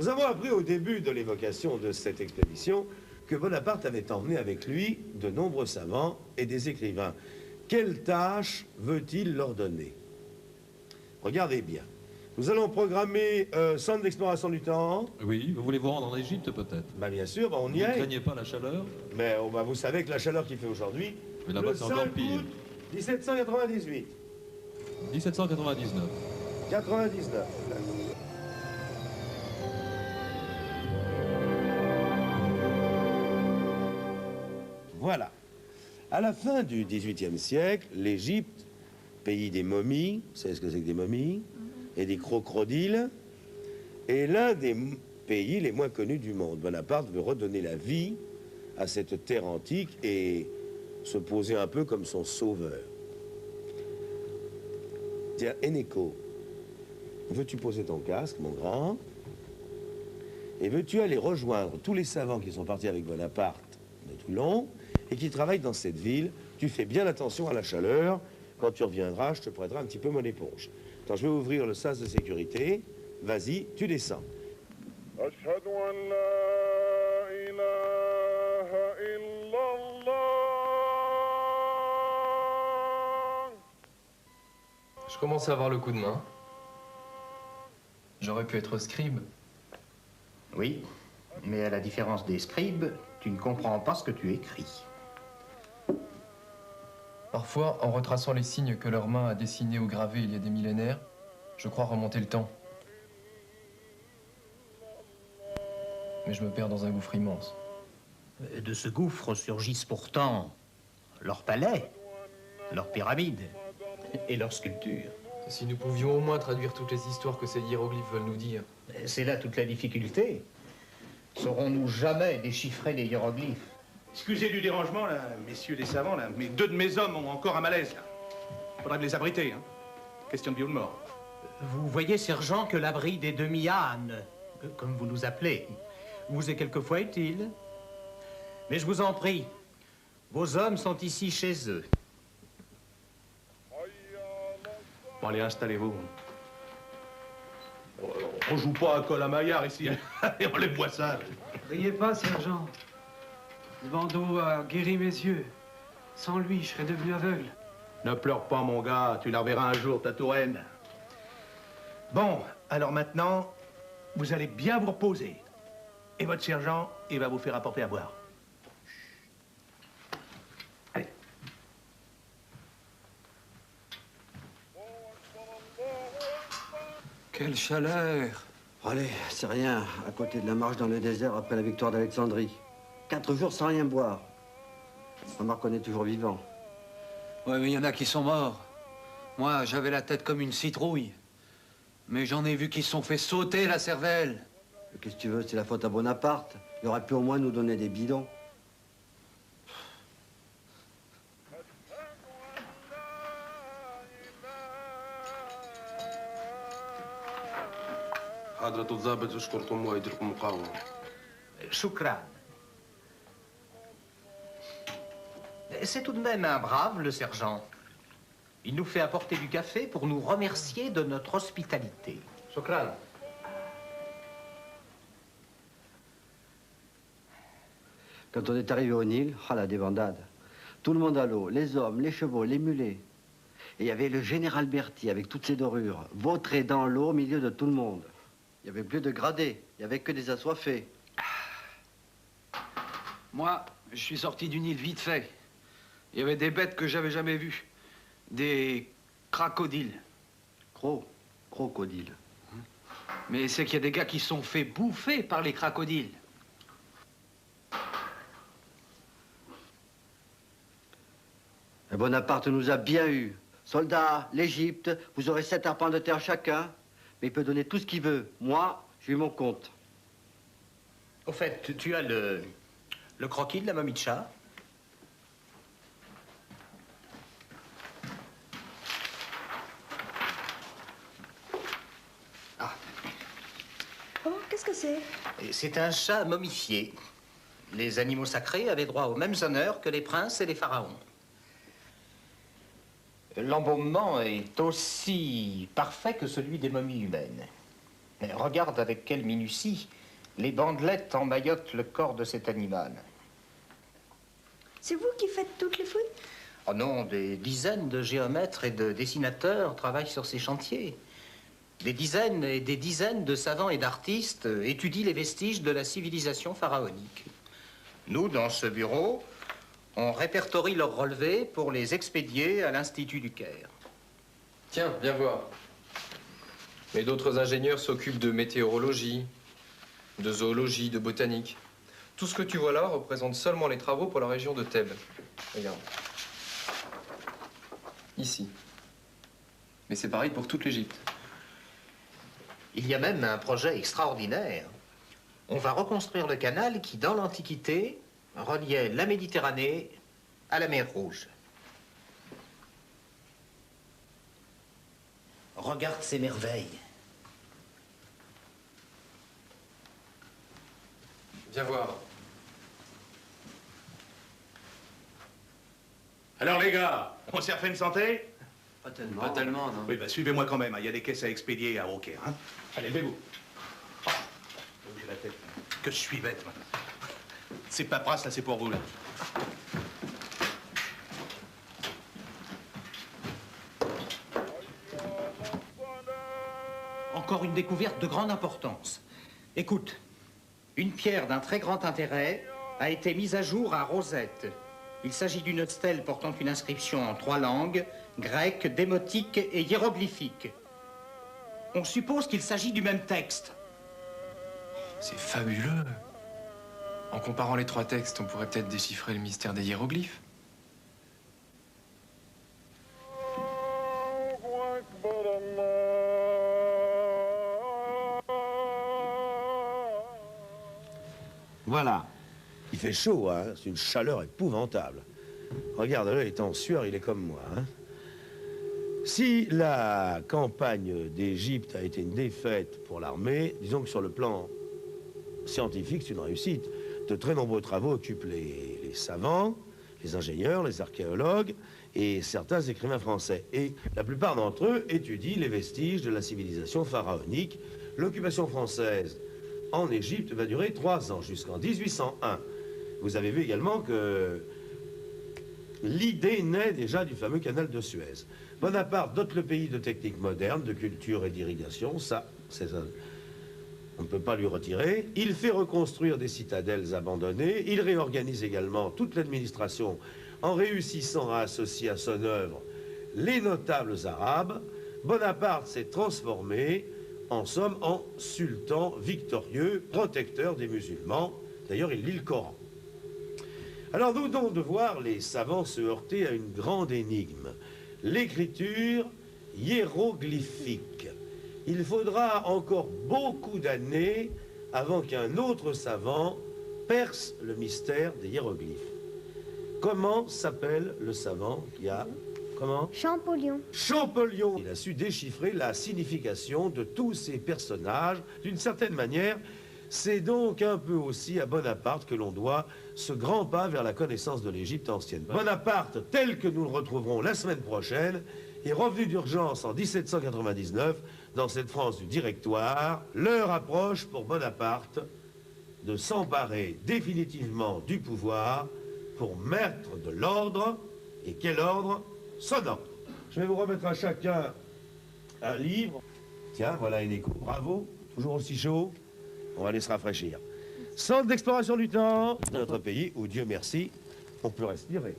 Nous avons appris au début de l'évocation de cette expédition que Bonaparte avait emmené avec lui de nombreux savants et des écrivains. Quelle tâche veut-il leur donner? Regardez bien. Nous allons programmer centre d'exploration du temps. Oui, vous voulez vous rendre en Égypte peut-être? Bah bien sûr, bah, on y Vous ne est. craignez pas la chaleur? Mais bah, vous savez que la chaleur qu'il fait aujourd'hui, Mais là-bas, le c'est encore 5 pire. août 1798. 1799. 99. Voilà. À la fin du XVIIIe siècle, l'Égypte, pays des momies, vous savez ce que c'est que des momies, et des crocodiles, est l'un des pays les moins connus du monde. Bonaparte veut redonner la vie à cette terre antique et se poser un peu comme son sauveur. Tiens, Eneko, veux-tu poser ton casque, mon grand? Et veux-tu aller rejoindre tous les savants qui sont partis avec Bonaparte de Toulon et qui travaillent dans cette ville? Tu fais bien attention à la chaleur. Quand tu reviendras, je te prêterai un petit peu mon éponge. Attends, je vais ouvrir le sas de sécurité. Vas-y, tu descends. أشهد أن لا إله إلا الله. Je commence à avoir le coup de main. J'aurais pu être scribe. Oui, mais à la différence des scribes, tu ne comprends pas ce que tu écris. Parfois, en retraçant les signes que leur main a dessinés ou gravés il y a des millénaires, je crois remonter le temps. Mais je me perds dans un gouffre immense. De ce gouffre surgissent pourtant leurs palais, leurs pyramides et leurs sculptures. Si nous pouvions au moins traduire toutes les histoires que ces hiéroglyphes veulent nous dire. C'est là toute la difficulté. Saurons-nous jamais déchiffrer les hiéroglyphes? Excusez du dérangement, là, messieurs les savants, là, mais 2 de mes hommes ont encore un malaise, là. Faudrait me les abriter, hein. Question de vie ou de mort. Vous voyez, sergent, que l'abri des demi-ânes, comme vous nous appelez, vous est quelquefois utile. Mais je vous en prie, vos hommes sont ici chez eux. Bon, allez, installez-vous. On joue pas à col à maillard ici, et on les voit ça. Riez pas, sergent. Ce bandeau a guéri mes yeux. Sans lui, je serais devenu aveugle. Ne pleure pas, mon gars, tu la reverras un jour, ta touraine. Bon, alors maintenant, vous allez bien vous reposer. Et votre sergent, il va vous faire apporter à boire. Allez. Quelle chaleur! Allez, c'est rien, à côté de la marche dans le désert après la victoire d'Alexandrie. 4 jours sans rien boire. Remarque qu'on est toujours vivant. Ouais, mais il y en a qui sont morts. Moi, j'avais la tête comme une citrouille. Mais j'en ai vu qui se sont fait sauter la cervelle. Qu'est-ce que tu veux, c'est la faute à Bonaparte. Il aurait pu au moins nous donner des bidons. حضرة الضابط يشكركم ويديركم مقاومة. Choukran. C'est tout de même un brave, le sergent. Il nous fait apporter du café pour nous remercier de notre hospitalité. Shukran. Quand on est arrivé au Nil, ah la débandade. Tout le monde à l'eau, les hommes, les chevaux, les mulets. Et il y avait le général Berthier avec toutes ses dorures, vautré dans l'eau au milieu de tout le monde. Il n'y avait plus de gradés, il n'y avait que des assoiffés. Moi, je suis sorti du Nil vite fait. Il y avait des bêtes que j'avais jamais vues. Des crocodiles. Crocodile. Mais c'est qu'il y a des gars qui se sont fait bouffer par les crocodiles. Et Bonaparte nous a bien eus. Soldats, l'Égypte, vous aurez 7 arpents de terre chacun, mais il peut donner tout ce qu'il veut. Moi, j'ai eu mon compte. Au fait, tu as le croquis de la momie de chat? Ah. Oh, qu'est-ce que c'est? C'est un chat momifié. Les animaux sacrés avaient droit aux mêmes honneurs que les princes et les pharaons. L'embaumement est aussi parfait que celui des momies humaines. Mais regarde avec quelle minutie les bandelettes emmaillotent le corps de cet animal. C'est vous qui faites toutes les fouilles? Oh non, des dizaines de géomètres et de dessinateurs travaillent sur ces chantiers. Des dizaines et des dizaines de savants et d'artistes étudient les vestiges de la civilisation pharaonique. Nous, dans ce bureau, on répertorie leurs relevés pour les expédier à l'Institut du Caire. Tiens, viens voir. Mais d'autres ingénieurs s'occupent de météorologie, de zoologie, de botanique. Tout ce que tu vois là représente seulement les travaux pour la région de Thèbes. Regarde. Ici. Mais c'est pareil pour toute l'Égypte. Il y a même un projet extraordinaire. On va reconstruire le canal qui, dans l'Antiquité, reliait la Méditerranée à la mer Rouge. Regarde ces merveilles. Viens voir. Alors les gars, on s'est refait une santé? Pas tellement. Pas tellement, non. Oui, bah suivez-moi quand même, hein. Il y a des caisses à expédier à Caire, hein. Allez, levez-vous. Oh, j'ai la tête. Que je suis bête, moi. Ces paperasses, là, c'est pour vous, là. Encore une découverte de grande importance. Écoute, une pierre d'un très grand intérêt a été mise à jour à Rosette. Il s'agit d'une stèle portant une inscription en 3 langues, grec, démotique et hiéroglyphique. On suppose qu'il s'agit du même texte. C'est fabuleux. En comparant les 3 textes, on pourrait peut-être déchiffrer le mystère des hiéroglyphes. Voilà. Il fait chaud, hein. C'est une chaleur épouvantable. Regarde-le, il est en sueur, il est comme moi, hein. Si la campagne d'Égypte a été une défaite pour l'armée, disons que sur le plan scientifique, c'est une réussite. De très nombreux travaux occupent les savants, les ingénieurs, les archéologues et certains écrivains français. Et la plupart d'entre eux étudient les vestiges de la civilisation pharaonique. L'occupation française en Égypte va durer 3 ans, jusqu'en 1801. Vous avez vu également que l'idée naît déjà du fameux canal de Suez. Bonaparte dote le pays de techniques modernes, de culture et d'irrigation, ça, on ne peut pas lui retirer. Il fait reconstruire des citadelles abandonnées, il réorganise également toute l'administration en réussissant à associer à son œuvre les notables arabes. Bonaparte s'est transformé, en somme, en sultan victorieux, protecteur des musulmans. D'ailleurs, il lit le Coran. Alors nous venons de voir les savants se heurter à une grande énigme, l'écriture hiéroglyphique. Il faudra encore beaucoup d'années avant qu'un autre savant perce le mystère des hiéroglyphes. Comment s'appelle le savant qui a... Comment? Champollion. Champollion. Il a su déchiffrer la signification de tous ces personnages d'une certaine manière. C'est donc un peu aussi à Bonaparte que l'on doit ce grand pas vers la connaissance de l'Égypte ancienne. Bonaparte, tel que nous le retrouverons la semaine prochaine, est revenu d'urgence en 1799 dans cette France du Directoire. L'heure approche pour Bonaparte de s'emparer définitivement du pouvoir pour mettre de l'ordre. Et quel ordre? Son ordre. Je vais vous remettre à chacun un livre. Tiens, voilà Eneko. Bravo, toujours aussi chaud. On va aller se rafraîchir. Centre d'exploration du temps, notre pays où, Dieu merci, on peut respirer.